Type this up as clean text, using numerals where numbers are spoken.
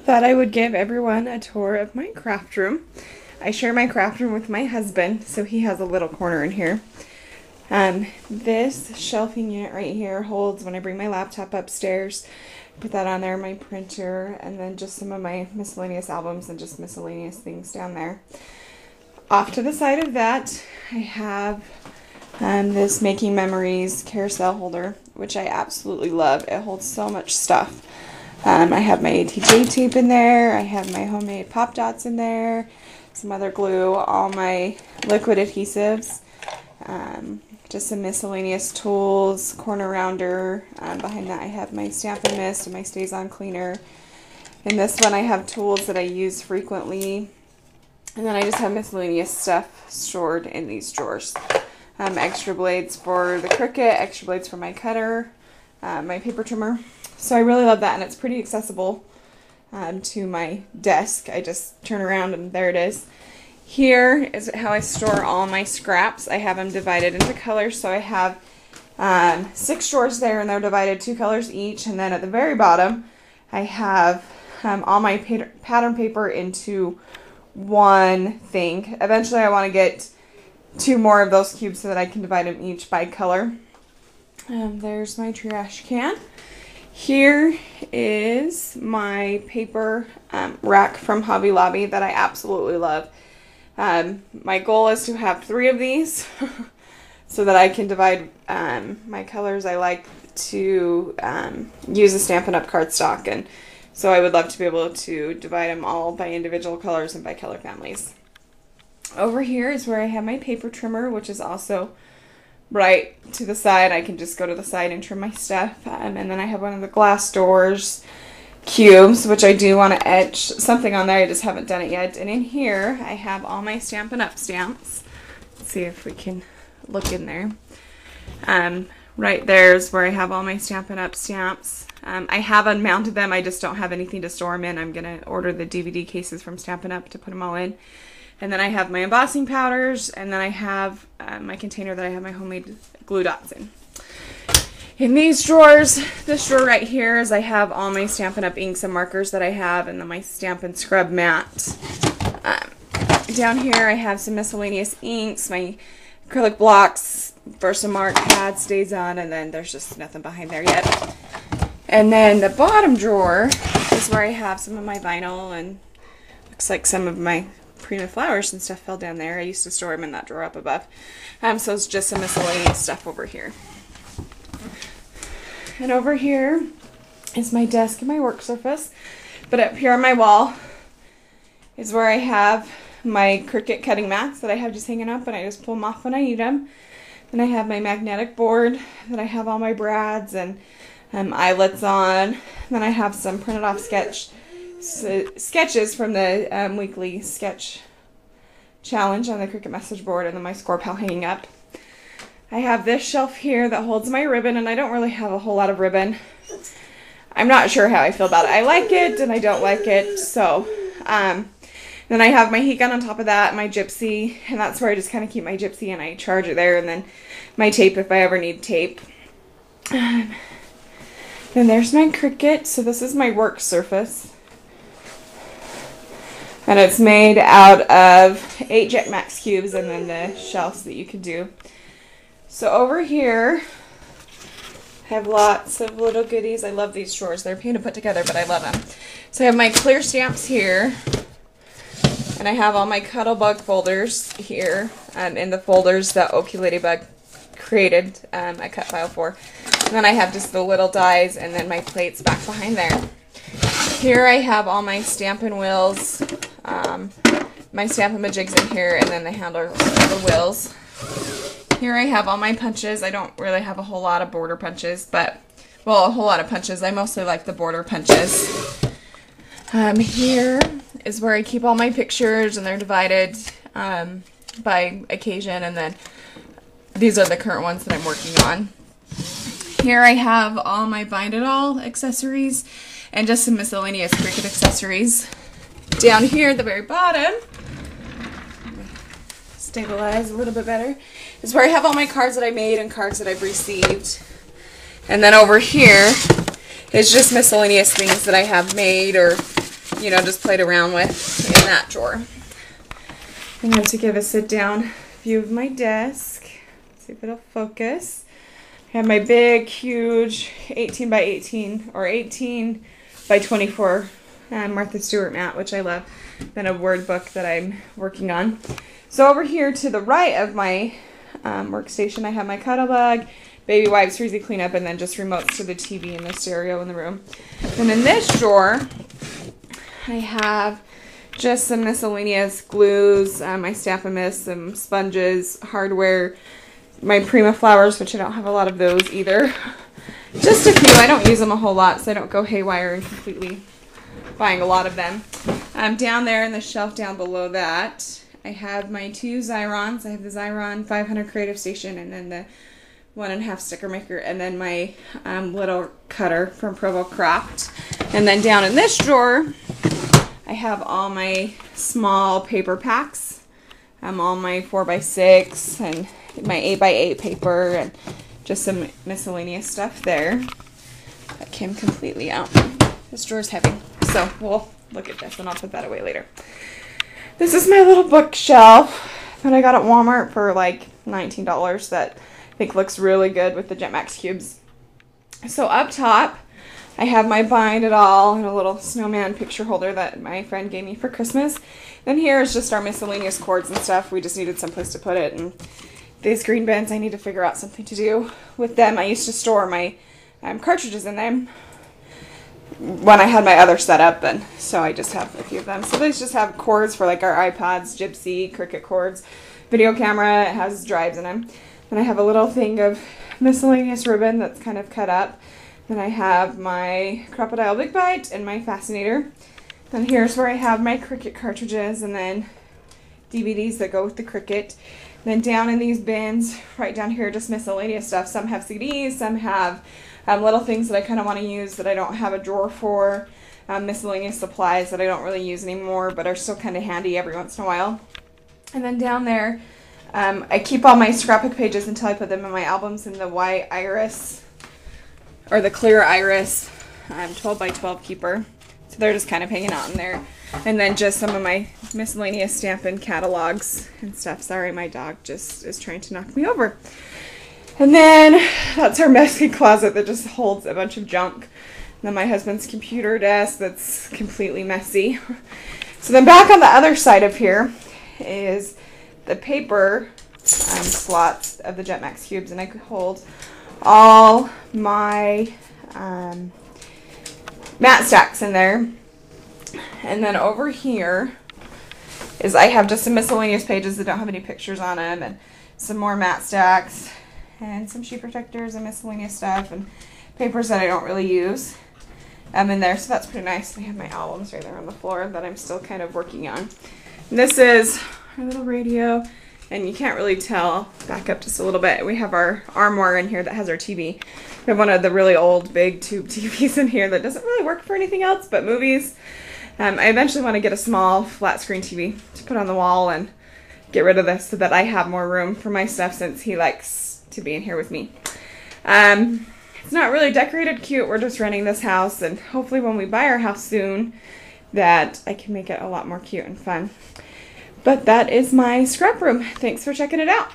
Thought I would give everyone a tour of my craft room. I share my craft room with my husband, so he has a little corner in here. This shelving unit right here holds when I bring my laptop upstairs, put that on there, my printer, and then just some of my miscellaneous albums and just miscellaneous things down there. Off to the side of that, I have this Making Memories carousel holder, which I absolutely love. It holds so much stuff. I have my ATJ tape in there, I have my homemade pop dots in there, some other glue, all my liquid adhesives, just some miscellaneous tools, corner rounder. Behind that I have my Stampin' Mist and my StazOn cleaner. In this one I have tools that I use frequently, and then I just have miscellaneous stuff stored in these drawers. Extra blades for the Cricut, extra blades for my cutter, my paper trimmer. So I really love that, and it's pretty accessible to my desk. I just turn around and there it is. Here is how I store all my scraps. I have them divided into colors, so I have 6 drawers there, and they're divided 2 colors each. And then at the very bottom, I have all my pattern paper into one thing. Eventually, I want to get 2 more of those cubes so that I can divide them each by color. There's my trash can. Here is my paper rack from Hobby Lobby that I absolutely love. My goal is to have 3 of these so that I can divide my colors. I like to use a Stampin' Up! Cardstock, and so I would love to be able to divide them all by individual colors and by color families. Over here is where I have my paper trimmer, which is also right to the side. I can just go to the side and trim my stuff. And then I have one of the glass doors cubes, which I do want to etch something on there. I just haven't done it yet. And in here I have all my Stampin' Up! Stamps. Let's see if we can look in there. Right there's where I have all my Stampin' Up! Stamps. I have unmounted them. I just don't have anything to store them in. I'm going to order the DVD cases from Stampin' Up! To put them all in. And then I have my embossing powders, and then I have my container that I have my homemade glue dots in. In these drawers, this drawer right here is I have all my Stampin' Up! Inks and markers that I have, and then my Stampin' Scrub mat. Down here I have some miscellaneous inks, my acrylic blocks, Versamark pads, StazOn, and then there's just nothing behind there yet. And then the bottom drawer is where I have some of my vinyl, and looks like some of my Prima flowers and stuff fell down there. I used to store them in that drawer up above. So it's just some miscellaneous stuff over here. And over here is my desk and my work surface. But up here on my wall is where I have my Cricut cutting mats that I have just hanging up, and I just pull them off when I need them. Then I have my magnetic board that I have all my brads and eyelets on. Then I have some printed off sketches from the weekly sketch challenge on the Cricut message board, and then my score pal hanging up. I have this shelf here that holds my ribbon, and I don't really have a whole lot of ribbon. I'm not sure how I feel about it. I like it and I don't like it. So then I have my heat gun on top of that, my gypsy, and that's where I just kind of keep my gypsy and I charge it there, and then my tape if I ever need tape. Then there's my Cricut. So this is my work surface. And it's made out of 8 Jet Max cubes and then the shelves that you could do. So over here, I have lots of little goodies. I love these drawers. They're a pain to put together, but I love them. So I have my clear stamps here. And I have all my Cuttlebug folders here in the folders that Okie Ladybug created a cut file for. And then I have just the little dies and then my plates back behind there. Here I have all my Stampin' Wheels, my Stampin' Majigs in here, and then the handles for the wheels. Here I have all my punches. I don't really have a whole lot of border punches, but, well, a whole lot of punches. I mostly like the border punches. Here is where I keep all my pictures, and they're divided by occasion, and then these are the current ones that I'm working on. Here I have all my Bind It All accessories, and just some miscellaneous Cricut accessories. Down here at the very bottom, stabilize a little bit better, is where I have all my cards that I made and cards that I've received. And then over here is just miscellaneous things that I have made or you know, just played around with in that drawer. And then to give a sit-down view of my desk, see if it'll focus. I have my big, huge 18 by 18 or 18 by 24 Martha Stewart mat, which I love. Then a word book that I'm working on. So over here to the right of my workstation, I have my cuddle bug, baby wipes for easy cleanup, and then just remotes to the TV and the stereo in the room. And in this drawer, I have just some miscellaneous glues, my Stamp-A-Miss, some sponges, hardware, my Prima flowers, which I don't have a lot of those either. Just a few. I don't use them a whole lot, so I don't go haywire and completely buying a lot of them. Down there in the shelf down below that, I have my two Xyrons. I have the Xyron 500 Creative Station and then the 1.5 sticker maker, and then my little cutter from Provo Craft. And then down in this drawer, I have all my small paper packs, all my 4x6 and my 8x8 paper, and just some miscellaneous stuff there. That came completely out. This drawer's heavy, so we'll look at this and I'll put that away later. This is my little bookshelf that I got at Walmart for like $19 that I think looks really good with the Jetmax cubes. So up top, I have my Bind It All and a little snowman picture holder that my friend gave me for Christmas. Then here is just our miscellaneous cords and stuff. We just needed someplace to put it. And these green bins, I need to figure out something to do with them. I used to store my cartridges in them when I had my other setup, and so I just have a few of them. So these just have cords for like our iPods, Gypsy, Cricut cords, video camera. It has drives in them. Then I have a little thing of miscellaneous ribbon that's kind of cut up. Then I have my Crocodile Big Bite and my Fascinator. Then here's where I have my Cricut cartridges and then DVDs that go with the Cricut. Then down in these bins, right down here, just miscellaneous stuff. Some have CDs, some have little things that I kind of want to use that I don't have a drawer for. Miscellaneous supplies that I don't really use anymore, but are still kind of handy every once in a while. And then down there, I keep all my scrapbook pages until I put them in my albums in the white iris, or the clear iris 12 by 12 keeper. So they're just kind of hanging out in there. And then just some of my miscellaneous Stampin' catalogs and stuff. Sorry, my dog just is trying to knock me over. And then that's our messy closet that just holds a bunch of junk. And then my husband's computer desk that's completely messy. So then back on the other side of here is the paper slots of the Jetmax cubes, and I could hold all my mat stacks in there. And then over here is I have just some miscellaneous pages that don't have any pictures on them, and some more mat stacks, and some sheet protectors and miscellaneous stuff, and papers that I don't really use in there. So that's pretty nice. I have my albums right there on the floor that I'm still kind of working on. And this is our little radio, and you can't really tell. Back up just a little bit. We have our armoire in here that has our TV. We have one of the really old big tube TVs in here that doesn't really work for anything else but movies. I eventually want to get a small flat screen TV to put on the wall and get rid of this so that I have more room for my stuff, since he likes to be in here with me. It's not really decorated cute. We're just renting this house, and hopefully when we buy our house soon that I can make it a lot more cute and fun. But that is my scrap room. Thanks for checking it out.